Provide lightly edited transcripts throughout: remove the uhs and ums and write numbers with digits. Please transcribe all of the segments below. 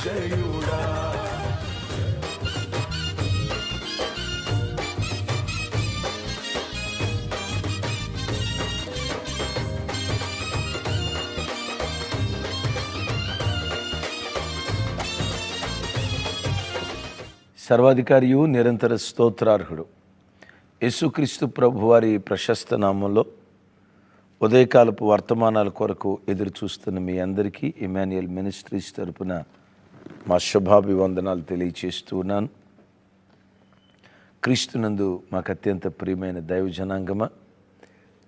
జయుడా. సర్వాధికారియు నిరంతర స్తోత్రార్హుడు యేసుక్రీస్తు ప్రభువారి ప్రశస్త నామంలో ఉదయకాలపు వర్తమానాల కొరకు ఎదురు చూస్తున్న మీ అందరికీ ఇమాన్యుయల్ మినిస్ట్రీస్ తరపున మా శుభాభివందనాలు తెలియచేస్తూ ఉన్నాను. క్రీస్తునందు మాకు అత్యంత ప్రియమైన దైవ జనాంగమా,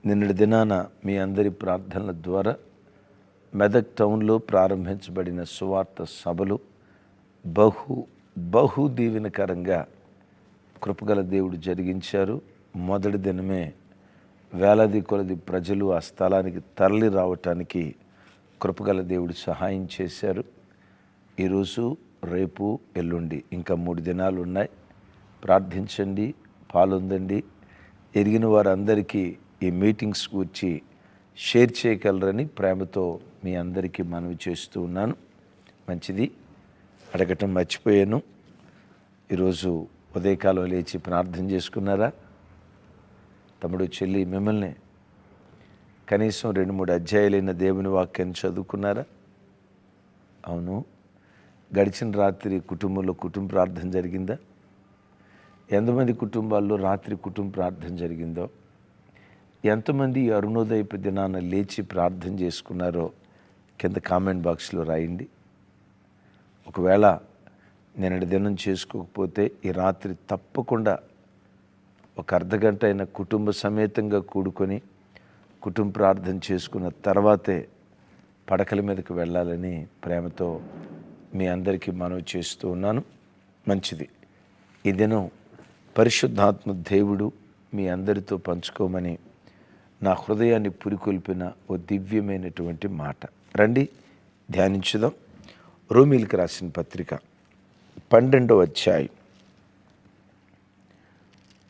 నిన్నటి దినాన మీ అందరి ప్రార్థనల ద్వారా మెదక్ టౌన్లో ప్రారంభించబడిన సువార్త సభలు బహు దీవెనకరంగా కృపగల దేవుడు జరిగించారు. మొదటి దినమే వేలాది కొలది ప్రజలు ఆ స్థలానికి తరలి రావటానికి కృపగల దేవుడు సహాయం చేశారు. ఈరోజు, రేపు, ఎల్లుండి ఇంకా 3 దినాలు ఉన్నాయి. ప్రార్థించండి, పాలొందండి. ఎరిగిన వారందరికీ ఈ మీటింగ్స్ గురించి షేర్ చేయగలరని ప్రేమతో మీ అందరికీ మనవి చేస్తూ ఉన్నాను. మంచిది, అడగటం మర్చిపోయాను. ఈరోజు ఉదయకాలం లేచి ప్రార్థన చేసుకున్నారా? తమ్ముడు, చెల్లి, మిమ్మల్ని కనీసం 2-3 అధ్యాయాలైన దేవుని వాక్యాన్ని చదువుకున్నారా? అవును. గడిచిన రాత్రి కుటుంబంలో కుటుంబ ప్రార్థన జరిగిందా? ఎంతమంది కుటుంబాల్లో రాత్రి కుటుంబ ప్రార్థన జరిగిందో, ఎంతమంది అరుణోదయపు దినాన లేచి ప్రార్థన చేసుకున్నారో కింద కామెంట్ బాక్స్లో రాయండి. ఒకవేళ నిన్నటి దినం చేసుకోకపోతే ఈ రాత్రి తప్పకుండా ఒక అర్ధగంట అయిన కుటుంబ సమేతంగా కూడుకొని కుటుంబ ప్రార్థన చేసుకున్న తర్వాతే పడకల మీదకి వెళ్ళాలని ప్రేమతో మీ అందరికీ మనవి చేస్తూ ఉన్నాను. మంచిది. ఈ దినం పరిశుద్ధాత్మ దేవుడు మీ అందరితో పంచుకోమని నా హృదయాన్ని పురికొల్పిన ఓ దివ్యమైనటువంటి మాట. రండి ధ్యానించుదాం. రోమీలకు రాసిన పత్రిక 12వ అధ్యాయం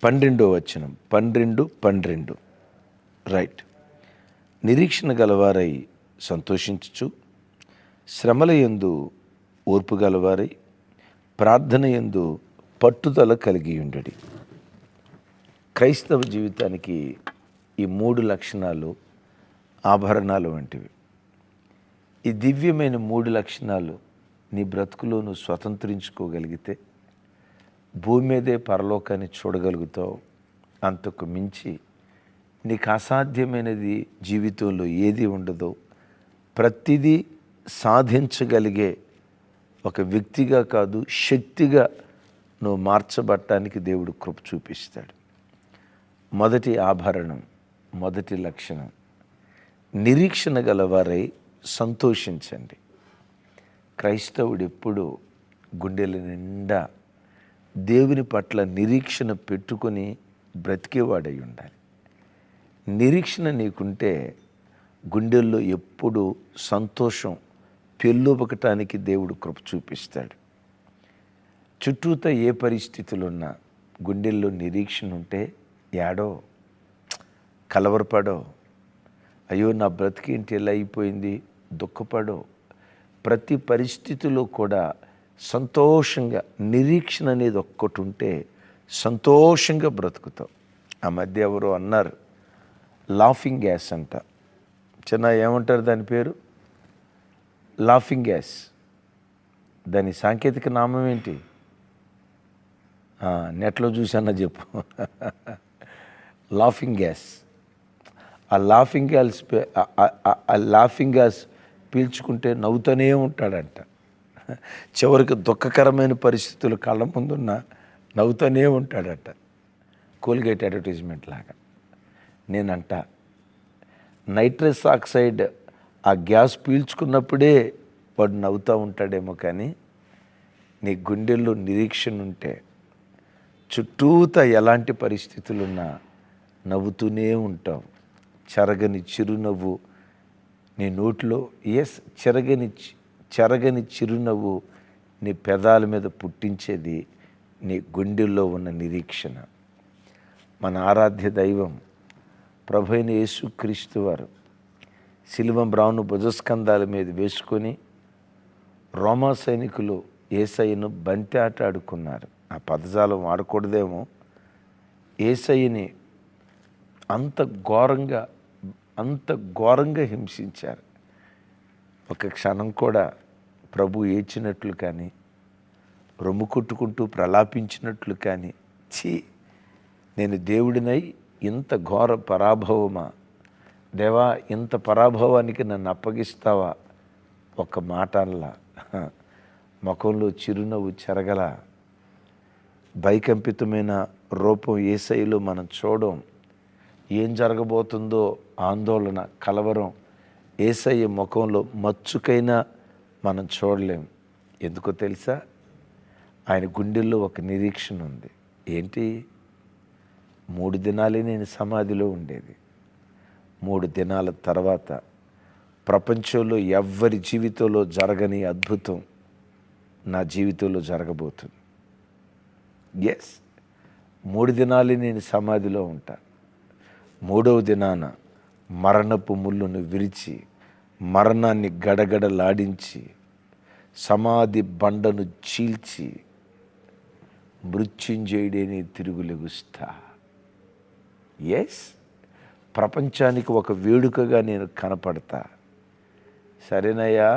12వ వచనం 12 రైట్. నిరీక్షణ గలవారై సంతోషించుచు, శ్రమల యందు ఓర్పు గలవారై, ప్రార్థన యందు పట్టుదల కలిగి ఉండడి. క్రైస్తవ జీవితానికి ఈ 3 లక్షణాలు ఆభరణాలు వంటివి. ఈ దివ్యమైన 3 లక్షణాలు నీ బ్రతుకులో నువ్వు స్వతంత్రించుకోగలిగితే భూమి మీదే పరలోకాన్ని చూడగలుగుతావు. అంతకు మించి నీకు అసాధ్యమైనది జీవితంలో ఏది ఉండదో. ప్రతిదీ సాధించగలిగే ఒక వ్యక్తిగా కాదు, శక్తిగా నువ్వు మార్చబడటానికి దేవుడు కృప చూపిస్తాడు. మొదటి ఆభరణం, మొదటి లక్షణం, నిరీక్షణ గలవారై సంతోషించండి. క్రైస్తవుడు ఎప్పుడు గుండెల నిండా దేవుని పట్ల నిరీక్షణ పెట్టుకొని బ్రతికేవాడై ఉండాలి. నిరీక్షణ నీకుంటే గుండెల్లో ఎప్పుడు సంతోషం పెళ్ళుబకటానికి దేవుడు కృప చూపిస్తాడు. చుట్టూతా ఏ పరిస్థితులున్నా గుండెల్లో నిరీక్షణ ఉంటే ఏడో, కలవరపడో, అయ్యో నా బ్రతికేంటి ఎలా అయిపోయింది, దుఃఖపడో. ప్రతి పరిస్థితిలో కూడా సంతోషంగా నిరీక్షణ అనేది ఒక్కటి ఉంటే సంతోషంగా బ్రతుకుతావు. ఆ మధ్య ఎవరో అన్నారు, లాఫింగ్ గ్యాస్ అంట. చిన్న ఏమంటారు దాని పేరు? Laughing gas. దాని సాంకేతిక నామం ఏంటి? నెట్లో చూసన్నా చెప్పు. Laughing gas. ఆ లాఫింగ్ గ్యాస్ పీల్చుకుంటే నవ్వుతూనే ఉంటాడంట. చివరికి దుఃఖకరమైన పరిస్థితులు కళ్ళ ముందున్న నవ్వుతూనే ఉంటాడట. కోల్గేట్ అడ్వర్టైజ్మెంట్ లాగా. నేనంట నైట్రస్ ఆక్సైడ్ ఆ గ్యాస్ పీల్చుకున్నప్పుడే వాడు నవ్వుతూ ఉంటాడేమో, కానీ నీ గుండెల్లో నిరీక్షణ ఉంటే చుట్టూతా ఎలాంటి పరిస్థితులున్నా నవ్వుతూనే ఉంటావు. చెరగని చిరునవ్వు నీ నోట్లో, చెరగని చిరునవ్వు నీ పెదాల మీద పుట్టించేది నీ గుండెల్లో ఉన్న నిరీక్షణ. మన ఆరాధ్య దైవం ప్రభువైన యేసుక్రీస్తు వారు శిలువ మ్రాను భుజస్కంధాల మీద వేసుకొని రోమా సైనికులు యేసయ్యను బంతి ఆట ఆడుకున్నారు. ఆ పదజాలం వాడకూడదేమో. యేసయ్యని అంత ఘోరంగా హింసించారు. ఒక క్షణం కూడా ప్రభు ఏడ్చినట్లు కానీ, రొమ్ము కొట్టుకుంటూ ప్రలాపించినట్లు కానీ, ఛీ, నేను దేవుడినై ఇంత ఘోర పరాభవమా, దేవా ఇంత పరాభవానికి నన్ను అప్పగిస్తావా, ఒక మాట అనలా. ముఖంలో చిరునవ్వు చెరగల. భయకంపితమైన రూపం యేసయ్యలో మనం చూడం. ఏం జరగబోతుందో ఆందోళన, కలవరం యేసయ్య ముఖంలో మచ్చుకైనా మనం చూడలేం. ఎందుకో తెలుసా? ఆయన గుండెల్లో ఒక నిరీక్షణ ఉంది. ఏంటి? 3 దినాలే నేను సమాధిలో ఉండేది. 3 దినాల తర్వాత ప్రపంచంలో ఎవ్వరి జీవితంలో జరగని అద్భుతం నా జీవితంలో జరగబోతుంది. ఎస్, 3 దినాలే నేను సమాధిలో ఉంటా. 3వ దినాన మరణపు ముళ్ళును విరిచి, మరణాన్ని గడగడలాడించి, సమాధి బండను చీల్చి, మృత్యుంజయుడేని తిరుగులెగుస్తా. ఎస్, ప్రపంచానికి ఒక వేడుకగా నేను కనపడతా. సరేనయ్యా,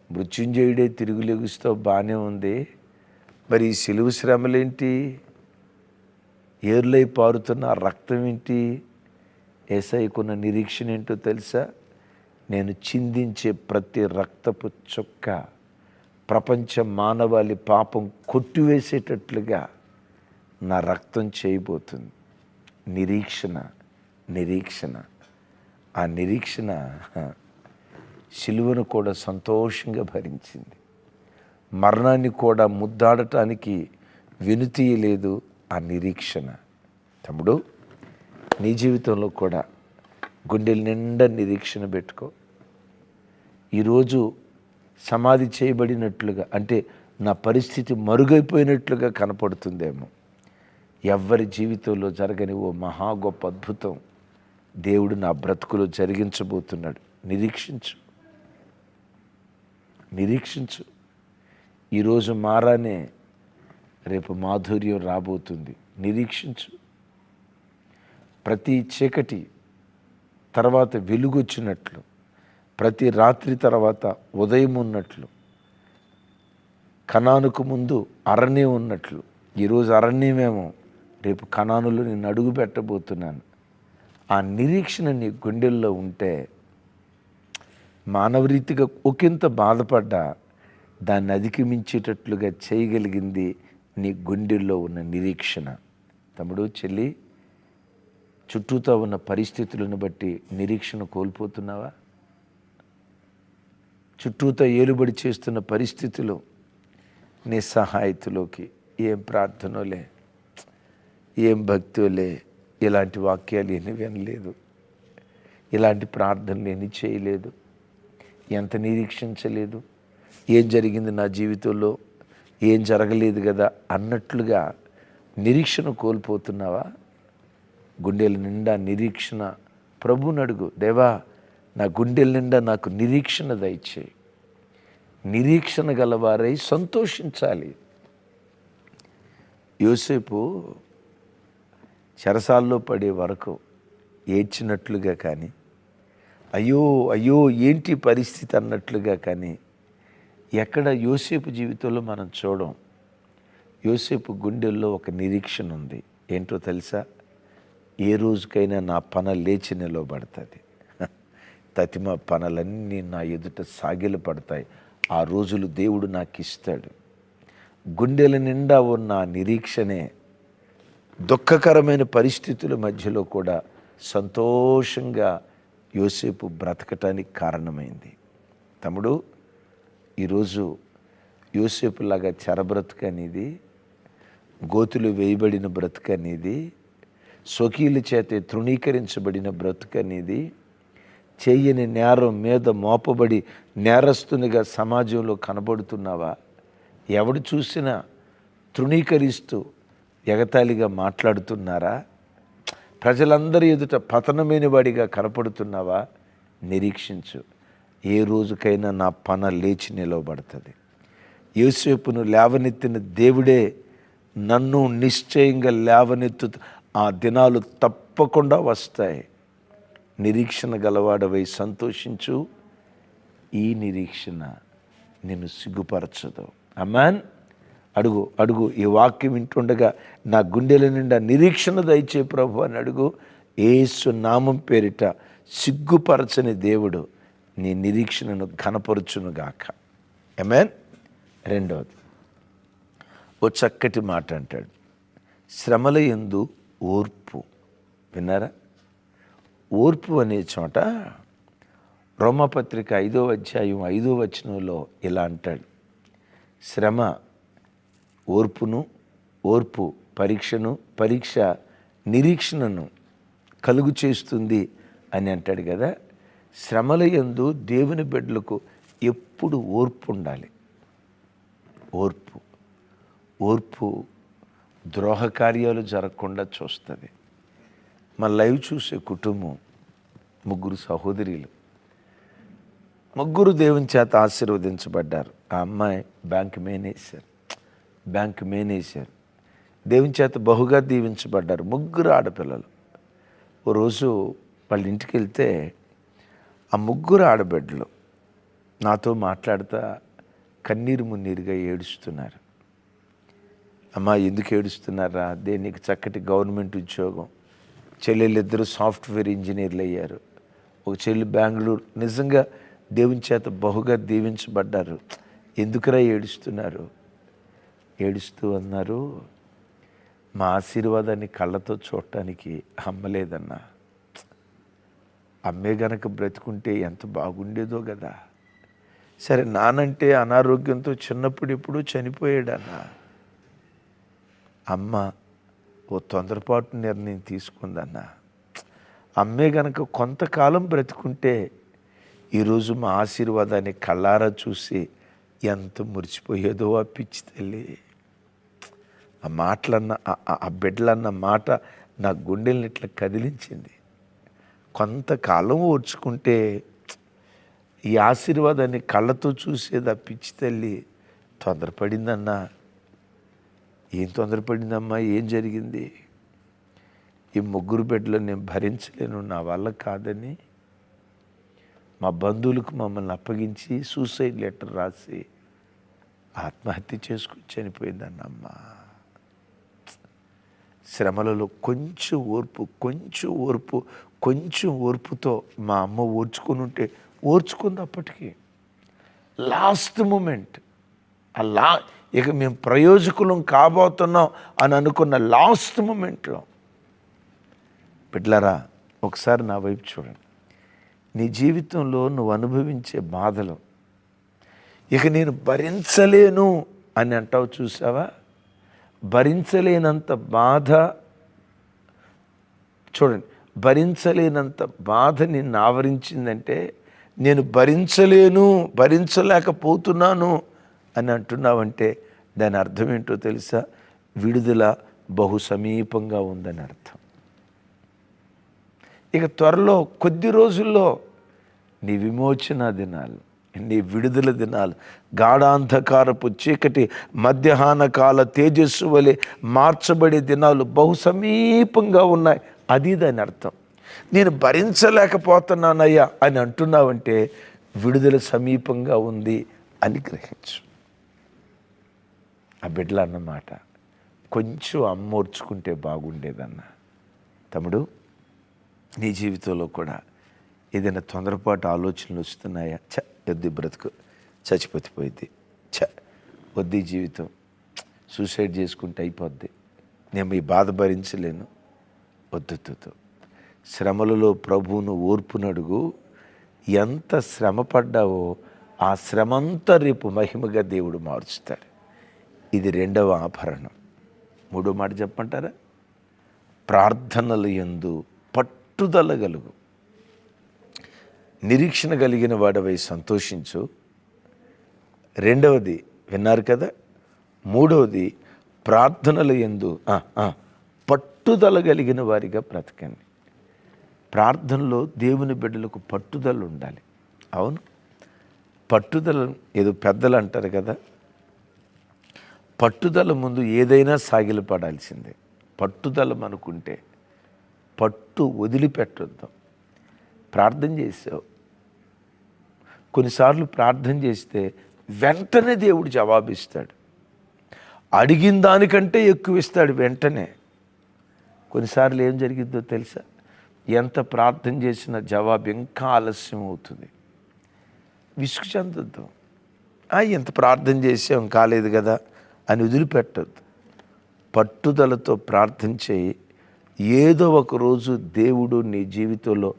మృత్యుంజయుడే తిరుగులెగుస్తావు, బాగానే ఉంది. మరి ఈ సిలువ శ్రమలేంటి? ఏర్లై పారుతున్న రక్తం ఏంటి? యేసయ్యకున్న నిరీక్షణ ఏంటో తెలుసా? నేను చిందించే ప్రతి రక్తపు చుక్క ప్రపంచ మానవాళి పాపం కొట్టివేసేటట్లుగా నా రక్తం చేయబోతుంది. నిరీక్షణ. ఆ నిరీక్షణ సిలువను కూడా సంతోషంగా భరించింది. మరణాన్ని కూడా ముద్దాడటానికి వెనుతీయలేదు ఆ నిరీక్షణ. తమ్ముడు, నీ జీవితంలో కూడా గుండెల నిండా నిరీక్షణ పెట్టుకో. ఈరోజు సమాధి చేయబడినట్లుగా, అంటే నా పరిస్థితి మరుగైపోయినట్లుగా కనపడుతుందేమో. ఎవ్వరి జీవితంలో జరగని ఓ మహా గొప్ప అద్భుతం దేవుడు నా బ్రతుకులో జరిగించబోతున్నాడు. నిరీక్షించు. ఈరోజు మారానే రేపు మాధుర్యం రాబోతుంది. నిరీక్షించు. ప్రతి చీకటి తర్వాత వెలుగొచ్చినట్లు, ప్రతి రాత్రి తర్వాత ఉదయం ఉన్నట్లు, కనానుకు ముందు అరణ్యం ఉన్నట్లు, ఈరోజు అరణ్యమేమో, రేపు కనానులో నేను అడుగు పెట్టబోతున్నాను. ఆ నిరీక్షణ నీ గుండెల్లో ఉంటే, మానవరీతిగా ఒకంత బాధపడ్డా దాన్ని అధిగమించేటట్లుగా చేయగలిగింది నీ గుండెల్లో ఉన్న నిరీక్షణ. తమ్ముడు, చెల్లి, చుట్టూతో ఉన్న పరిస్థితులను బట్టి నిరీక్షణ కోల్పోతున్నావా? చుట్టూతో ఏలుబడి చేస్తున్న పరిస్థితులు నీ సహాయతలోకి ఏం ప్రార్థనలే, ఏం భక్తులే, ఇలాంటి వాక్యాలు ఏమీ వినలేదు, ఇలాంటి ప్రార్థనలు ఏమీ చేయలేదు, ఎంత నిరీక్షించలేదు, ఏం జరిగింది నా జీవితంలో, ఏం జరగలేదు కదా అన్నట్లుగా నిరీక్షణ కోల్పోతున్నావా? గుండెల నిండా నిరీక్షణ ప్రభువుని అడుగు. దేవా, నా గుండెల నిండా నాకు నిరీక్షణ దయచేయి. నిరీక్షణ గలవారై సంతోషించాలి. యోసేపు చెరసాల్లో పడే వరకు ఏడ్చినట్లుగా కానీ, అయ్యో అయ్యో ఏంటి పరిస్థితి అన్నట్లుగా కానీ ఎక్కడ యోసేపు జీవితంలో మనం చూడం. యోసేపు గుండెల్లో ఒక నిరీక్షణ ఉంది. ఏంటో తెలుసా? ఏ రోజుకైనా నా పన లేచి నిలవబడుతుంది. తతిమ పనులన్నీ నా ఎదుట సాగిల పడతాయి. ఆ రోజులు దేవుడు నాకు ఇస్తాడు. గుండెల నిండా ఉన్న నిరీక్షణే దుఃఖకరమైన పరిస్థితుల మధ్యలో కూడా సంతోషంగా యోసేపు బ్రతకటానికి కారణమైంది. తమ్ముడు, ఈరోజు యోసేపులాగా చెరబ్రతుకనేది, గోతులు వేయబడిన బ్రతుకనేది, స్వకీయుల చేత తృణీకరించబడిన బ్రతుకనేది, చేయని నేరం మీద మోపబడి నేరస్తునిగా సమాజంలో కనబడుతున్నావా? ఎవడు చూసినా తృణీకరిస్తూ ఎగతాళిగా మాట్లాడుతున్నారా? ప్రజలందరి ఎదుట పతనమైన వాడిగా కనపడుతున్నావా? నిరీక్షించు. ఏ రోజుకైనా నా పన లేచి నిలవబడుతుంది. యోసేపును లేవనెత్తిన దేవుడే నన్ను నిశ్చయంగా లేవనెత్తు. ఆ దినాలు తప్పకుండా వస్తాయి. నిరీక్షణ గలవాడవై సంతోషించు. ఈ నిరీక్షణ నిన్ను సిగ్గుపరచదు. ఆమేన్. అడుగు అడుగు. ఈ వాక్యం వింటుండగా నా గుండెల నిండా నిరీక్షణ దయచే ప్రభు అని అడుగు. యేసు నామం పేరిట సిగ్గుపరచని దేవుడు నీ నిరీక్షణను ఘనపరచునుగాక. ఆమేన్. రెండవది, ఓ చక్కటి మాట అంటాడు, శ్రమల యందు ఓర్పు. విన్నారా? ఓర్పు అనే చోట రోమపత్రిక 5వ అధ్యాయం 5వ వచనంలో ఇలా అంటాడు, శ్రమ ఓర్పును, ఓర్పు పరీక్షను, పరీక్ష నిరీక్షణను కలుగు చేస్తుంది అని అంటాడు కదా. శ్రమల యందు దేవుని బిడ్డలకు ఎప్పుడు ఓర్పు ఉండాలి. ఓర్పు ఓర్పు ద్రోహ కార్యాలు జరగకుండా చూస్తుంది. మా లైవ్ చూసే కుటుంబం 3 సహోదరులు, 3 దేవుని చేత ఆశీర్వదించబడ్డారు. ఆ అమ్మాయి బ్యాంక్ మేనేజర్, దేవుని చేత బహుగా దీవించబడ్డారు. 3 ఆడపిల్లలు. ఓ రోజు వాళ్ళ ఇంటికి వెళ్తే ఆ 3 ఆడబిడ్డలు నాతో మాట్లాడుతూ కన్నీరు మున్నీరుగా ఏడుస్తున్నారు. అమ్మా, ఎందుకు ఏడుస్తున్నారా? నీకు చక్కటి గవర్నమెంట్ ఉద్యోగం, చెల్లెళ్ళిద్దరూ సాఫ్ట్వేర్ ఇంజనీర్లు అయ్యారు, ఒక చెల్లి బెంగళూరు. నిజంగా దేవుని చేత బహుగా దీవించబడ్డారు. ఎందుకురా ఏడుస్తున్నారు? ఏడుస్తూ అన్నారు, మా ఆశీర్వాదాన్ని కళ్ళతో చూడటానికి అమ్మలేదన్నా. అమ్మే గనక బ్రతుకుంటే ఎంత బాగుండేదో కదా. సరే, నానంటే అనారోగ్యంతో చిన్నప్పుడు ఎప్పుడూ చనిపోయాడన్నా. అమ్మ ఓ తొందరపాటు నిర్ణయం తీసుకుందన్నా. అమ్మే గనక కొంతకాలం బ్రతుకుంటే ఈరోజు మా ఆశీర్వాదాన్ని కళ్ళారా చూసి ఎంత మురిచిపోయేదో ఆ పిచ్చి తల్లి. ఆ మాటలన్న, ఆ బిడ్డలన్న మాట నా గుండెల్ని ఇట్లా కదిలించింది. కొంతకాలం ఓర్చుకుంటే ఈ ఆశీర్వాదాన్ని కళ్ళతో చూసేది ఆ పిచ్చి తల్లి తొందరపడిందన్నా. ఏం తొందరపడిందమ్మా? ఏం జరిగింది? ఈ 3 బిడ్డలు నేను భరించలేను, నా వల్ల కాదని మా బంధువులకు మమ్మల్ని అప్పగించి సూసైడ్ లెటర్ రాసి ఆత్మహత్య చేసుకుని చనిపోయిందన్నమ్మా. శ్రమలలో కొంచెం ఓర్పుతో మా అమ్మ ఓర్చుకొని ఉంటే ఓర్చుకుంది. అప్పటికి లాస్ట్ మూమెంట్, ఇక మేము ప్రయోజకులం కాబోతున్నాం అని అనుకున్న లాస్ట్ మూమెంట్లో, బిడ్డలారా ఒకసారి నా వైపు చూడండి. నీ జీవితంలో నువ్వు అనుభవించే బాధలు ఇక నేను భరించలేను అని అంటావు, చూసావా? భరించలేనంత బాధ, చూడండి, భరించలేనంత బాధ నిన్ను ఆవరించిందంటే నేను భరించలేకపోతున్నాను అని అంటున్నావంటే దాని అర్థం ఏంటో తెలుసా? విడుదల బహు సమీపంగా ఉందని అర్థం. ఇక త్వరలో కొద్ది రోజుల్లో నీ విమోచన దినాలు, నీ విడుదల దినాలు, గాఢాంధకారపు చీకటి మధ్యాహ్న కాల తేజస్సు వలె మార్చబడే దినాలు బహు సమీపంగా ఉన్నాయి. అది దాని అర్థం. నేను భరించలేకపోతున్నానయ్యా అని అంటున్నావంటే విడుదల సమీపంగా ఉంది అని గ్రహించు. ఆ బిడ్డలు అన్నమాట, కొంచెం అమ్మోర్చుకుంటే బాగుండేదన్న. తమ్ముడు, నీ జీవితంలో కూడా ఏదైనా తొందరపాటు ఆలోచనలు వస్తున్నాయా? వద్దు బ్రతుకు, చచ్చిపోతే వద్దు జీవితం, సూసైడ్ చేసుకుంటే అయిపోద్ది, నేను ఈ బాధ భరించలేను, వద్దు. శ్రమలలో ప్రభువును ఓర్పునడుగు. ఎంత శ్రమ పడ్డావో ఆ శ్రమంతా రేపు మహిమగా దేవుడు మార్చుతాడు. ఇది 2వ ఆభరణం. 3వ మాట చెప్పంటారా? ప్రార్థనల యందు పట్టుదల కలుగు. నిరీక్షణ కలిగిన వాడవై సంతోషించు. 2వది విన్నారు కదా. 3వది ప్రార్థనల యందు పట్టుదల కలిగిన వారిగా బ్రతకండి. ప్రార్థనలో దేవుని బిడ్డలకు పట్టుదల ఉండాలి. అవును, పట్టుదల, ఏదో పెద్దలు అంటారు కదా, పట్టుదల ముందు ఏదైనా సాగిలపడాల్సిందే. పట్టుదల మనకుంటే పట్టు వదిలిపెట్టొద్దు. ప్రార్థన చేసావు, కొన్నిసార్లు ప్రార్థన చేస్తే వెంటనే దేవుడు జవాబిస్తాడు. అడిగిన దానికంటే ఎక్కువ ఇస్తాడు వెంటనే. కొన్నిసార్లు ఏం జరిగిద్దో తెలుసా? ఎంత ప్రార్థన చేసినా జవాబు ఇంకా ఆలస్యం అవుతుంది. విసుగు చెందొద్దు. ఎంత ప్రార్థన చేసాం కాలేదు కదా అని వదిలిపెట్టద్దు. పట్టుదలతో ప్రార్థన చేయి. ఏదో ఒక రోజు దేవుడు నీ జీవితంలో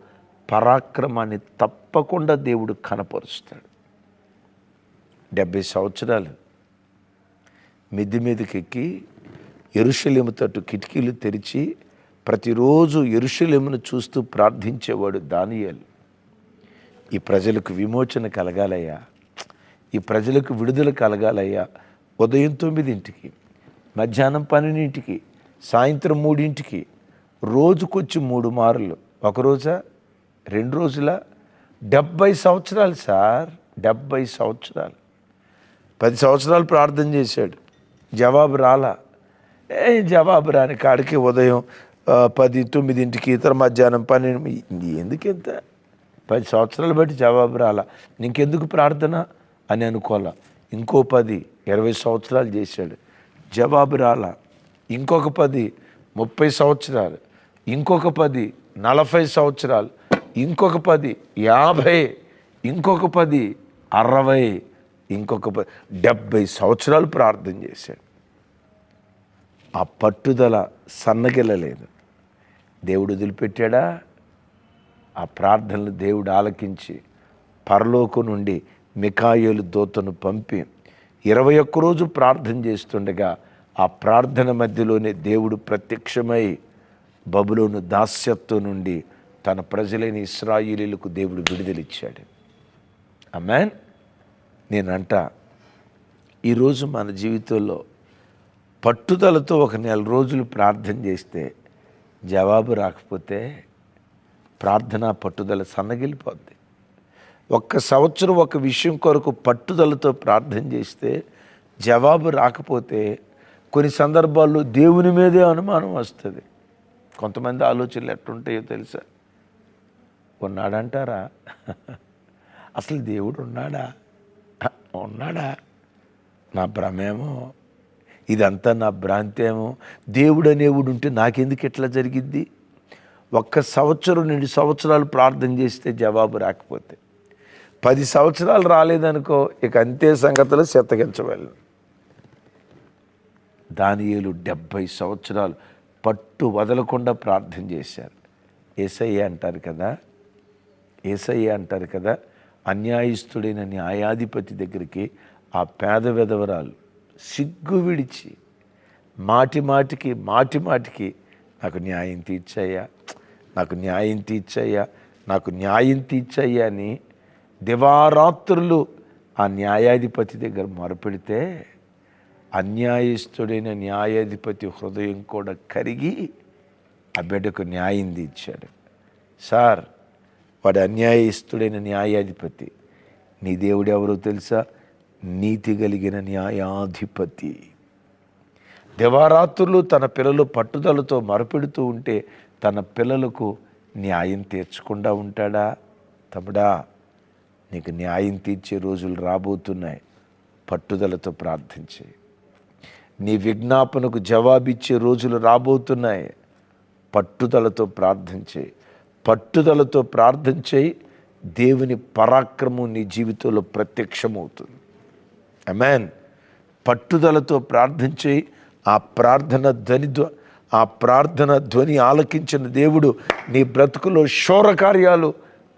పరాక్రమాన్ని తప్పకుండా దేవుడు కనపరుస్తాడు. 70 సంవత్సరాలు మిద్ది మీదకెక్కి యెరూషలేము తట్టు కిటికీలు తెరిచి ప్రతిరోజు యెరూషలేమును చూస్తూ ప్రార్థించేవాడు దానియేలు. ఈ ప్రజలకు విమోచన కలగాలయ్యా, ఈ ప్రజలకు విడుదల కలగాలయ్యా. ఉదయం 9ంటికి, మధ్యాహ్నం 12ంటికి, సాయంత్రం 3ంటికి, రోజుకొచ్చి 3 మార్లు. ఒకరోజా 2 రోజుల 70 సంవత్సరాలు సార్, 70 సంవత్సరాలు. 10 సంవత్సరాలు ప్రార్థన చేశాడు, జవాబు రాలా. జవాబు రాని కాడికి ఉదయం 10, 9ంటికి, ఇతర మధ్యాహ్నం 12. ఎందుకెంత 10 సంవత్సరాలు బట్టి జవాబు రాలా, ఇంకెందుకు ప్రార్థన అని అనుకోవాలా. ఇంకో 10, 20 సంవత్సరాలు చేశాడు, జవాబు రాలా. ఇంకొక 10, 30 సంవత్సరాలు, ఇంకొక 10, 40 సంవత్సరాలు, ఇంకొక 10, 50, ఇంకొక 10, 60, ఇంకొక 70 సంవత్సరాలు ప్రార్థన చేశాడు. ఆ పట్టుదల సన్నగిల్లలేదు. దేవుడు వదిలిపెట్టాడా? ఆ ప్రార్థనలు దేవుడు ఆలకించి పరలోకం నుండి మిఖాయేలు దూతను పంపి 21 రోజు ప్రార్థన చేస్తుండగా ఆ ప్రార్థన మధ్యలోనే దేవుడు ప్రత్యక్షమై బబులోను దాస్యత్వం నుండి తన ప్రజలైన ఇశ్రాయేలీయులకు దేవుడు విడుదలిచ్చాడు. ఆమేన్. నేనంట ఈరోజు మన జీవితంలో పట్టుదలతో ఒక 1 నెల రోజులు ప్రార్థన చేస్తే జవాబు రాకపోతే ప్రార్థన పట్టుదల సన్నగిలిపోద్ది. 1 సంవత్సరం ఒక విషయం కొరకు పట్టుదలతో ప్రార్థన చేస్తే జవాబు రాకపోతే కొన్ని సందర్భాల్లో దేవుని మీదే అనుమానం వస్తుంది. కొంతమంది ఆలోచనలు ఎట్టుంటాయో తెలుసా? ఉన్నాడంటారా? అసలు దేవుడు ఉన్నాడా? ఉన్నాడా? నా భ్రమేమో, ఇదంతా నా భ్రాంతేమో. దేవుడు అనేవుడు ఉంటే నాకెందుకు ఇట్లా జరిగిద్ది? 1 సంవత్సరం 2 సంవత్సరాలు ప్రార్థన చేస్తే జవాబు రాకపోతే 10 సంవత్సరాలు రాలేదనుకో, ఇక అంతే సంగతులు చెత్తగించవాలి. దానియేలు 70 సంవత్సరాలు పట్టు వదలకుండా ప్రార్థన చేశారు. యేసయ్య అంటారు కదా, అన్యాయస్తుడైన న్యాయాధిపతి దగ్గరికి ఆ పేద విధవరాలు సిగ్గు విడిచి మాటి మాటికి నాకు న్యాయం తీర్చయ్యా, నాకు న్యాయం తీర్చయ్యా, నాకు న్యాయం తీర్చయ్యా అని దివారాత్రులు ఆ న్యాయాధిపతి దగ్గర మొరపెడితే అన్యాయస్తుడైన న్యాయాధిపతి హృదయం కూడా కరిగి ఆ బిడ్డకు న్యాయం తీర్చాడు. సార్, వాడు అన్యాయస్తుడైన న్యాయాధిపతి. నీ దేవుడు ఎవరో తెలుసా? నీతి కలిగిన న్యాయాధిపతి. దివారాత్రులు తన పిల్లలు పట్టుదలతో మొరపెడుతూ ఉంటే తన పిల్లలకు న్యాయం తీర్చకుండా ఉంటాడా? తమ్ముడా, నీకు న్యాయం తీర్చే రోజులు రాబోతున్నాయి. పట్టుదలతో ప్రార్థించే. నీ విజ్ఞాపనకు జవాబిచ్చే రోజులు రాబోతున్నాయి. పట్టుదలతో ప్రార్థించే. పట్టుదలతో ప్రార్థించే. దేవుని పరాక్రమం నీ జీవితంలో ప్రత్యక్షమవుతుంది. ఆమేన్. పట్టుదలతో ప్రార్థించే. ఆ ప్రార్థన ధ్వని ఆలకించిన దేవుడు నీ బ్రతుకులో శౌర్య కార్యాలు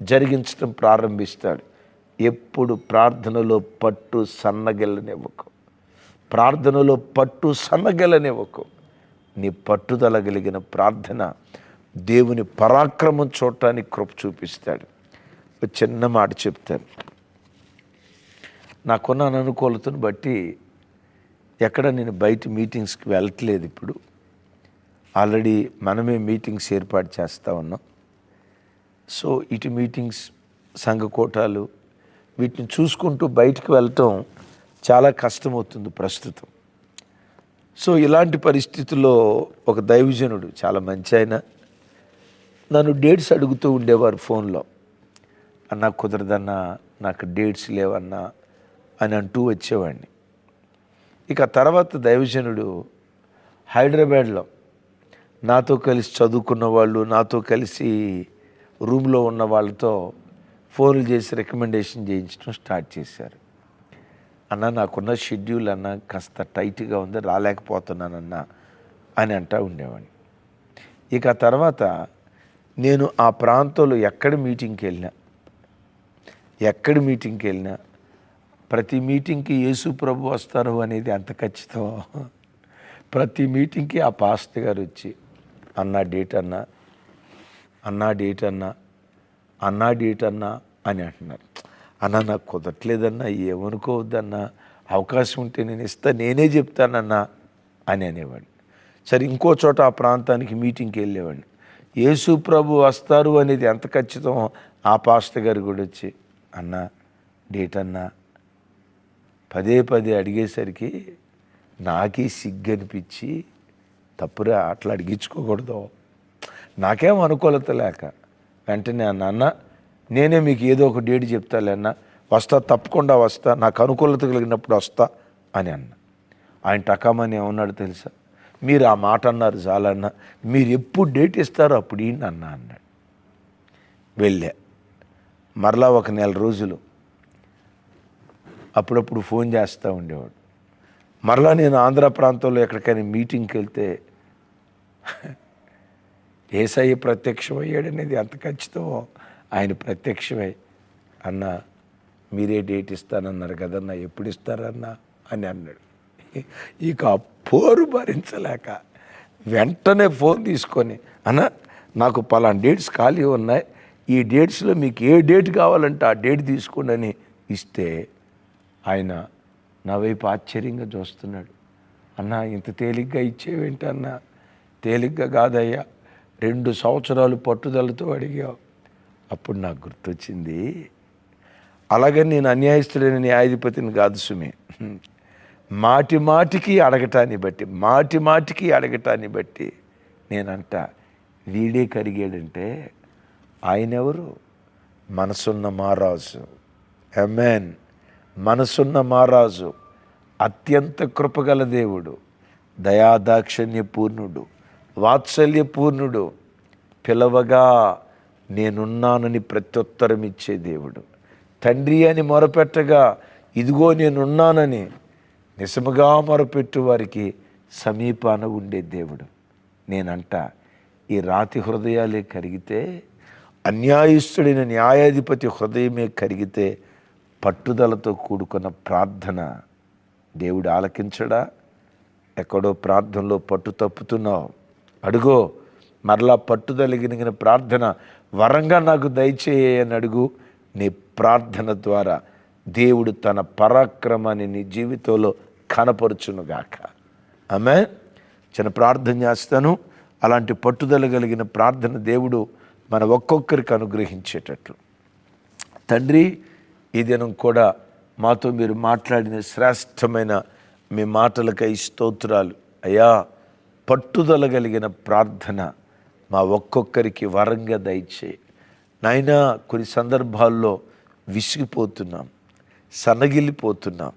జరిగించడం ప్రారంభిస్తాడు. ఎప్పుడు ప్రార్థనలో పట్టు సన్నగిల్లనివ్వకు. ప్రార్థనలో పట్టు సన్నగిల్లనివ్వకు. నీ పట్టుదల కలిగిన ప్రార్థన దేవుని పరాక్రమం చూడటానికి కృప చూపిస్తాడు. ఒక చిన్న మాట చెప్తాను. నాకున్న అనుకూలతను బట్టి ఎక్కడ నేను బయట మీటింగ్స్కి వెళ్ళట్లేదు. ఇప్పుడు ఆల్రెడీ మనమే మీటింగ్స్ ఏర్పాటు చేస్తూ ఉన్నాం. సో ఇటు మీటింగ్స్, సంఘ కూటాలు, వీటిని చూసుకుంటూ బయటికి వెళ్ళటం చాలా కష్టమవుతుంది ప్రస్తుతం. సో ఇలాంటి పరిస్థితుల్లో ఒక దైవజనుడు, చాలా మంచి ఆయన, నన్ను డేట్స్ అడుగుతూ ఉండేవారు ఫోన్లో. అన్నా కుదరదన్నా, నాకు డేట్స్ లేవన్నా అని అంటూ వచ్చేవాడిని. ఇక తర్వాత దైవజనుడు హైదరాబాద్లో నాతో కలిసి చదువుకున్న వాళ్ళు, నాతో కలిసి రూమ్లో ఉన్న వాళ్ళతో ఫోన్లు చేసి రికమెండేషన్ చేయించడం స్టార్ట్ చేశారు. అన్న నాకున్న షెడ్యూల్ అన్న కాస్త టైట్గా ఉంది, రాలేకపోతున్నానన్నా అని అంటూ ఉండేవాడిని. ఇక తర్వాత నేను ఆ ప్రాంతంలో ఎక్కడి మీటింగ్కి వెళ్ళినా ప్రతి మీటింగ్కి యేసు ప్రభు వస్తారు అనేది ఎంత ఖచ్చితం. ప్రతి మీటింగ్కి ఆ పాస్టర్ గారు వచ్చి అన్నా డేట్ అన్నా అని అంటున్నారు. అన్నా నాకు కుదరట్లేదన్నా, ఏమనుకోవద్దన్నా, అవకాశం ఉంటే నేను ఇస్తా, నేనే చెప్తానన్నా అని అనేవాడిని. సరే ఇంకో చోట ఆ ప్రాంతానికి మీటింగ్కి వెళ్ళేవాడిని. యేసు ప్రభు వస్తారు అనేది ఎంత ఖచ్చితం. ఆ పాస్టర్ గారు కూడా వచ్చి అన్నా డేట్ అన్నా పదే అడిగేసరికి నాకే సిగ్గు అనిపించి, తప్పురా అట్లా అడిగించుకోకూడదు, నాకేం అనుకూలత లేక వెంటనే అన్న నేనే మీకు ఏదో ఒక డేట్ చెప్తాలే అన్న, వస్తా, తప్పకుండా వస్తా, నాకు అనుకూలత కలిగినప్పుడు వస్తా అని అన్న. ఆయన టకామని ఏమన్నాడు తెలుసా? మీరు ఆ మాట అన్నారు చాలన్నా, మీరు ఎప్పుడు డేట్ ఇస్తారో అప్పుడు ఈయన అన్నాడు. వెళ్ళా. మరలా ఒక నెల రోజులు అప్పుడప్పుడు ఫోన్ చేస్తూ ఉండేవాడు. మరలా నేను ఆంధ్ర ప్రాంతంలో ఎక్కడికైనా మీటింగ్కి వెళ్తే యేసయ్య ప్రత్యక్షమయ్యాడనేది ఎంత ఖచ్చితమో ఆయన ప్రత్యక్షమై అన్న మీరే డేట్ ఇస్తానన్నారు కదన్నా, ఎప్పుడు ఇస్తారన్నా అని అన్నాడు. ఇక ఆ పోరు భరించలేక వెంటనే ఫోన్ తీసుకొని అన్న నాకు పలానా డేట్స్ ఖాళీ ఉన్నాయి, ఈ డేట్స్లో మీకు ఏ డేట్ కావాలంటే ఆ డేట్ తీసుకోండి అని ఇస్తే ఆయన నా వైపు ఆశ్చర్యంగా చూస్తున్నాడు. అన్న ఇంత తేలిగ్గా ఇచ్చేవేంటన్నా? తేలిగ్గా కాదయ్యా, 2 సంవత్సరాలు పట్టుదలతో అడిగావు. అప్పుడు నాకు గుర్తొచ్చింది, అలాగని నేను అన్యాయస్తుడైన న్యాయాధిపతిని కాదు సుమి. మాటికి అడగటాన్ని బట్టి నేనంట వీడే కరిగాడంటే ఆయన ఎవరు? మనసున్న మహారాజు. ఆమేన్. మనసున్న మహారాజు, అత్యంత కృపగల దేవుడు, దయాదాక్షిణ్యపూర్ణుడు, వాత్సల్యపూర్ణుడు, పిలవగా నేనున్నానని ప్రత్యుత్తరం ఇచ్చే దేవుడు, తండ్రి అని మొరపెట్టగా ఇదిగో నేనున్నానని నిజముగా మొరపెట్టు వారికి సమీపాన ఉండే దేవుడు. నేనంట ఈ రాతి హృదయాలే కరిగితే, అన్యాయస్తుడైన న్యాయాధిపతి హృదయమే కరిగితే, పట్టుదలతో కూడుకున్న ప్రార్థన దేవుడు ఆలకించడా? ఎక్కడో ప్రార్థనలో పట్టు తప్పుతున్నావు, అడుగో మరలా పట్టుదలగిన ప్రార్థన వరంగా నాకు దయచేయని అడుగు. నీ ప్రార్థన ద్వారా దేవుడు తన పరాక్రమాన్ని నీ జీవితంలో కనపరుచునుగాక. ఆమేన్. చిన్న ప్రార్థన చేస్తాను. అలాంటి పట్టుదల కలిగిన ప్రార్థన దేవుడు మన ఒక్కొక్కరికి అనుగ్రహించేటట్లు. తండ్రి, ఈ దినం కూడా మాతో మీరు మాట్లాడిన శ్రేష్టమైన మీ మాటలకై స్తోత్రాలు అయ్యా. పట్టుదల కలిగిన ప్రార్థన మా ఒక్కొక్కరికి వరంగా దయచేయి నాయనా. కొన్ని సందర్భాల్లో విసిగిపోతున్నాం, సన్నగిల్లిపోతున్నాం,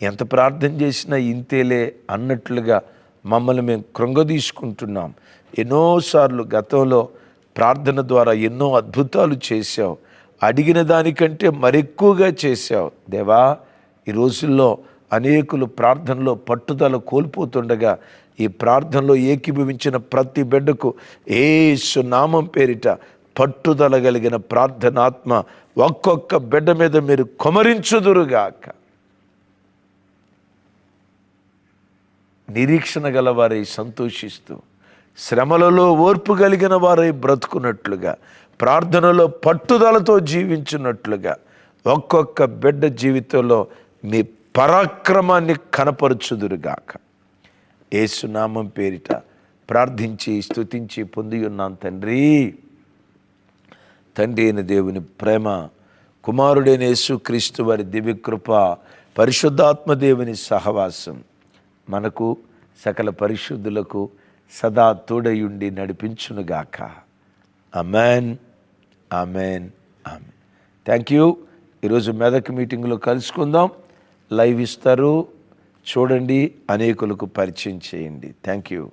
ఎంత ప్రార్థన చేసినా ఇంతేలే అన్నట్లుగా మమ్మల్ని మేము కృంగదీసుకుంటున్నాం. ఎన్నోసార్లు గతంలో ప్రార్థన ద్వారా ఎన్నో అద్భుతాలు చేశావు, అడిగిన దానికంటే మరెక్కువగా చేశావు దేవా. ఈ రోజుల్లో అనేకులు ప్రార్థనలో పట్టుదల కోల్పోతుండగా ఈ ప్రార్థనలో ఏకీభవించిన ప్రతి బిడ్డకు యేసు నామం పేరిట పట్టుదల కలిగిన ప్రార్థనాత్మ ఒక్కొక్క బిడ్డ మీద మీరు కుమరించుదురుగాక. నిరీక్షణ గలవారై సంతోషిస్తూ, శ్రమలలో ఓర్పు కలిగిన వారై బ్రతుకున్నట్లుగా, ప్రార్థనలో పట్టుదలతో జీవించున్నట్లుగా ఒక్కొక్క బిడ్డ జీవితంలో మీ పరాక్రమాన్ని కనపరుచుదురుగాక. యేసు నామం పేరిట ప్రార్థించి స్తుతించి పొంది ఉన్నాం తండ్రి. తండ్రి అయిన దేవుని ప్రేమ, కుమారుడైన యేసుక్రీస్తు వారి దివ్యకృప, పరిశుద్ధాత్మ దేవుని సహవాసం మనకు సకల పరిశుద్ధులకు సదా తోడయుండి నడిపించునుగాక. ఆమేన్, ఆమేన్, ఆమేన్. Thank you. ఈరోజు మెదక్ మీటింగ్లో కలుసుకుందాం. లైవ్ ఇస్తారు, చూడండి, అనేకులకు పరిచయం చేయండి. Thank you.